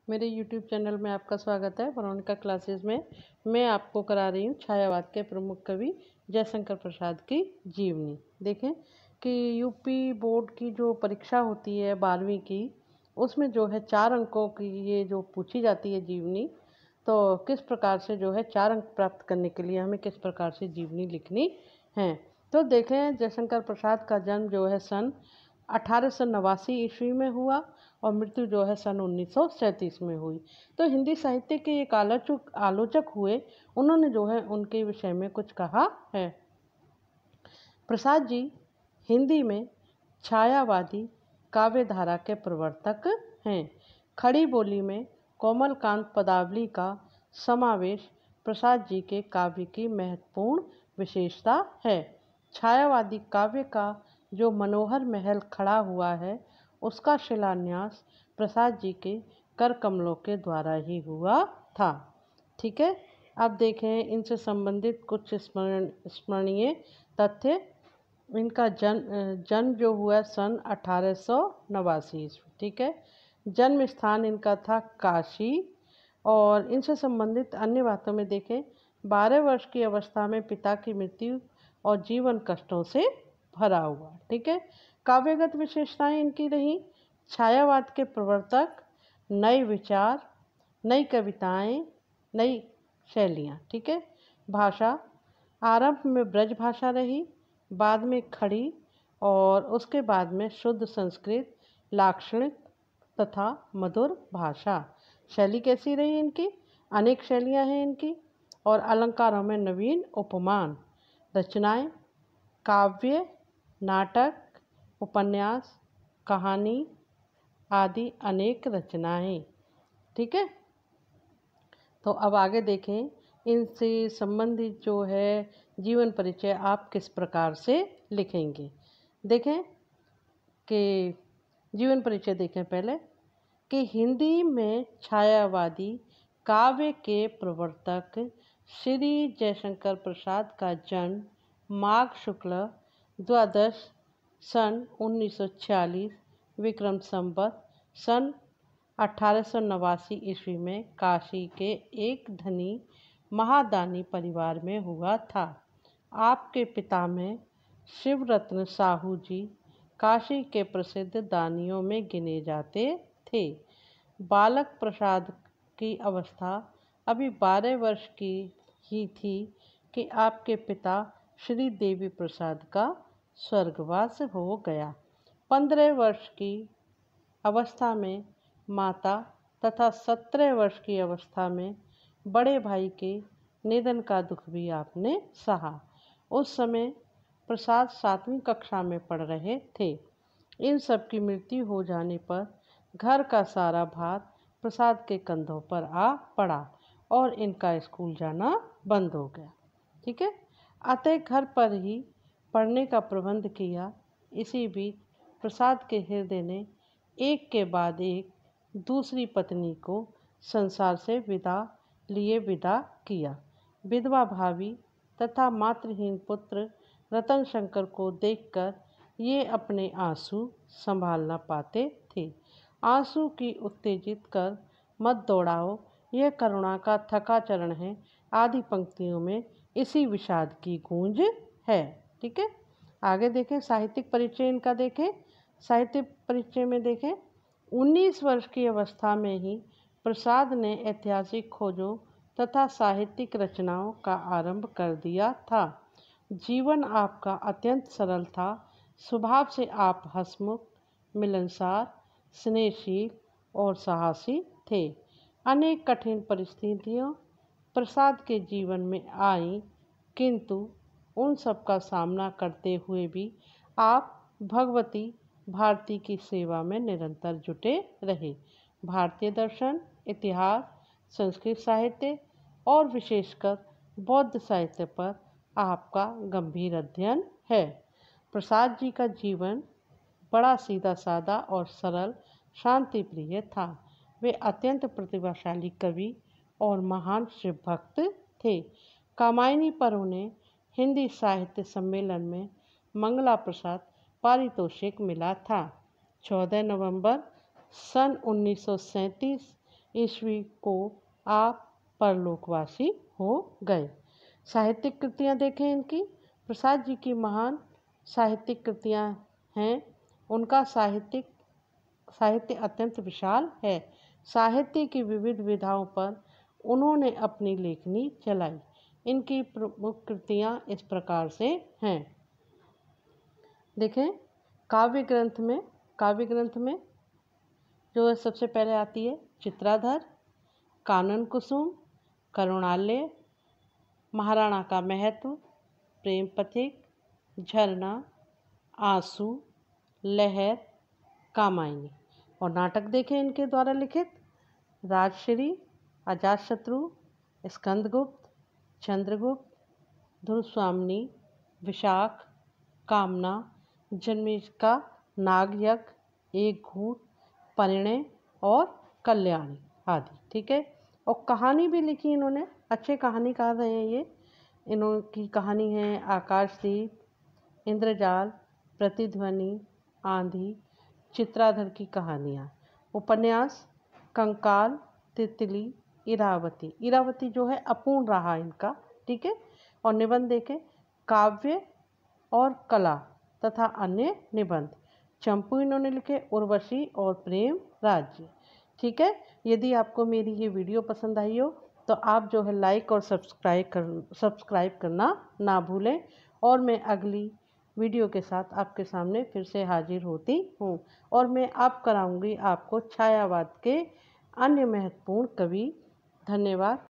मेरे YouTube channel में आपका स्वागत है। वेरोनिका क्लासेस में मैं आपको करा रही हूँ छायावाद के प्रमुख कवि जयशंकर प्रसाद की जीवनी। देखें कि यूपी बोर्ड की जो परीक्षा होती है 12वीं की, उसमें जो है 4 अंकों की ये जो पूछी जाती है जीवनी, तो किस प्रकार से जो है 4 अंक प्राप्त करने के लिए हमें किस प्रकार से जीवनी लिखनी है। तो देखें, जयशंकर प्रसाद का जन्म जो है सन 1889 ईस्वी में हुआ और मृत्यु जो है सन 1937 में हुई। तो हिंदी साहित्य के एक आलोचक हुए, उन्होंने जो है उनके विषय में कुछ कहा है। प्रसाद जी हिंदी में छायावादी काव्य धारा के प्रवर्तक हैं। खड़ी बोली में कोमलकांत पदावली का समावेश प्रसाद जी के काव्य की महत्वपूर्ण विशेषता है। छायावादी काव्य का जो मनोहर महल खड़ा हुआ है, उसका शिलान्यास प्रसाद जी के कर कमलों के द्वारा ही हुआ था। ठीक है, अब देखें इनसे संबंधित कुछ स्मरणीय तथ्य। इनका जन्म जो हुआ सन 1889 ईस्वी। ठीक है, जन्म स्थान इनका था काशी। और इनसे संबंधित अन्य बातों में देखें, 12 वर्ष की अवस्था में पिता की मृत्यु और जीवन कष्टों से भरा हुआ। ठीक है, काव्यगत विशेषताएं इनकी रही छायावाद के प्रवर्तक, नए विचार, नई कविताएं, नई शैलियाँ। ठीक है, भाषा आरंभ में ब्रज भाषा रही, बाद में खड़ी और उसके बाद में शुद्ध संस्कृत, लाक्षणिक तथा मधुर भाषा। शैली कैसी रही इनकी? अनेक शैलियाँ हैं इनकी। और अलंकारों में नवीन उपमान। रचनाएं काव्य, नाटक, उपन्यास, कहानी आदि अनेक रचनाएं। ठीक है, तो अब आगे देखें, इनसे संबंधित जो है जीवन परिचय आप किस प्रकार से लिखेंगे। देखें कि जीवन परिचय देखें पहले कि हिंदी में छायावादी काव्य के प्रवर्तक श्री जयशंकर प्रसाद का जन्म माघ शुक्ल द्वादश सन 1946 विक्रम संवत सन 1889 ईस्वी में काशी के एक धनी महादानी परिवार में हुआ था। आपके पिता में शिवरत्न साहू जी काशी के प्रसिद्ध दानियों में गिने जाते थे। बालक प्रसाद की अवस्था अभी 12 वर्ष की ही थी कि आपके पिता श्री देवी प्रसाद का स्वर्गवास हो गया। 15 वर्ष की अवस्था में माता तथा 17 वर्ष की अवस्था में बड़े भाई के निधन का दुख भी आपने सहा। उस समय प्रसाद 7वीं कक्षा में पढ़ रहे थे। इन सब की मृत्यु हो जाने पर घर का सारा भार प्रसाद के कंधों पर आ पड़ा और इनका स्कूल जाना बंद हो गया। ठीक है, अतः घर पर ही पढ़ने का प्रबंध किया। इसी बीच प्रसाद के हृदय ने एक के बाद एक दूसरी पत्नी को संसार से विदा किया। विधवा भाभी तथा मातृहीन पुत्र रतन शंकर को देखकर ये अपने आंसू संभाल न पाते थे। आंसू की उत्तेजित कर मत दौड़ाओ, यह करुणा का थका चरण है आदि पंक्तियों में इसी विषाद की गूंज है। ठीक है, आगे देखें साहित्यिक परिचय इनका। देखें साहित्यिक परिचय में देखें 19 वर्ष की अवस्था में ही प्रसाद ने ऐतिहासिक खोजों तथा साहित्यिक रचनाओं का आरंभ कर दिया था। जीवन आपका अत्यंत सरल था। स्वभाव से आप हंसमुख, मिलनसार, स्नेहशील और साहसी थे। अनेक कठिन परिस्थितियाँ प्रसाद के जीवन में आईं, किंतु उन सब का सामना करते हुए भी आप भगवती भारती की सेवा में निरंतर जुटे रहे। भारतीय दर्शन, इतिहास, संस्कृत साहित्य और विशेषकर बौद्ध साहित्य पर आपका गंभीर अध्ययन है। प्रसाद जी का जीवन बड़ा सीधा साधा और सरल शांति प्रिय था। वे अत्यंत प्रतिभाशाली कवि और महान शिव भक्त थे। कामायनी पर उन्हें हिंदी साहित्य सम्मेलन में मंगला प्रसाद पारितोषिक मिला था। 14 नवंबर सन 1937 ईस्वी को आप परलोकवासी हो गए। साहित्यिक कृतियाँ देखें इनकी। प्रसाद जी की महान साहित्यिक कृतियाँ हैं। उनका साहित्य अत्यंत विशाल है। साहित्य की विविध विधाओं पर उन्होंने अपनी लेखनी चलाई। इनकी प्रमुख कृतियाँ इस प्रकार से हैं। देखें, काव्य ग्रंथ में जो सबसे पहले आती है चित्राधर, कानन कुसुम, करुणालय, महाराणा का महत्व, प्रेम पथिक, झरना, आंसू, लहर, कामायनी। और नाटक देखें इनके द्वारा लिखित राजश्री, अजातशत्रु, स्कंदगुप्त, चंद्रगुप्त, ध्रुवस्वामिनी, विशाख, कामना, जन्मेजय, नागयज्ञ, एक घूट, परिणय और कल्याणी आदि। ठीक है। और कहानी भी लिखी इन्होंने, अच्छे कहानीकार रहे हैं ये। इनकी कहानी है आकाशदीप, इंद्रजाल, प्रतिध्वनि, आंधी, चित्राधर की कहानियाँ। उपन्यास कंकाल, तितली, इरावती। इरावती जो है अपूर्ण रहा इनका। ठीक है। और निबंध देखें, काव्य और कला तथा अन्य निबंध। चंपू इन्होंने लिखे, उर्वशी और प्रेम राज्य। ठीक है। यदि आपको मेरी ये वीडियो पसंद आई हो तो आप जो है लाइक और सब्सक्राइब करना ना भूलें। और मैं अगली वीडियो के साथ आपके सामने फिर से हाजिर होती हूँ। और मैं अब कराऊंगी आपको छायावाद के अन्य महत्वपूर्ण कवि। धन्यवाद।